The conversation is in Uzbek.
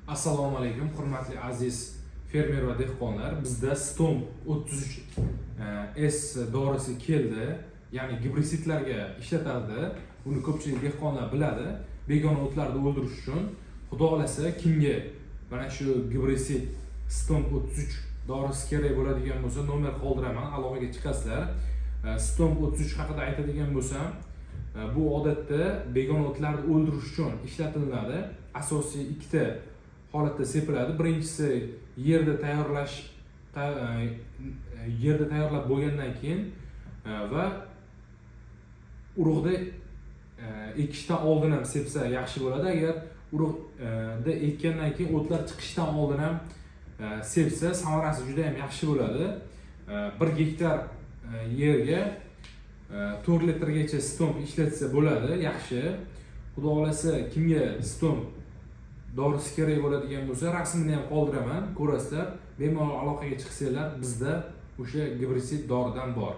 Assalomu alaykum, hurmatli aziz fermer va dehqonlar. Bizda Stomp 33 S dorisi keldi. Ya'ni gibridlarga ishlatiladi. Buni ko'pchilik dehqonlar biladi. Begona o'tlarni o'ldirish uchun xudo xolasa kimga mana shu gibrid Stomp 33 dorisi kerak bo'ladigan bo'lsa, nomer qoldiraman, aloqaga chiqasizlar. Stomp 33 haqida aytadigan bo'lsam, bu odatda begona o'tlarni o'ldirish uchun ishlatiladi. Asosiy ikkita holatda sepiladi. Birinchisi yerda tayyorlab bo'lgandan keyin va urug'da ekishdan oldin ham sepsa yaxshi bo'ladi. Agar urug'da ekkandan keyin o'tlar chiqishdan oldin ham sepsa samarasi juda ham yaxshi bo'ladi. 1 gektar yerga 4 litrgacha Stomp ishlatsa bo'ladi, yaxshi. Xudo xolasa kimga Stomp dorisi kerak bo'ladigan bo'lsa, rasmini ham qoldiraman, ko'rasizlar. Bemalol aloqaga chiqsanglar, bizda o'sha gibrid doridan bor.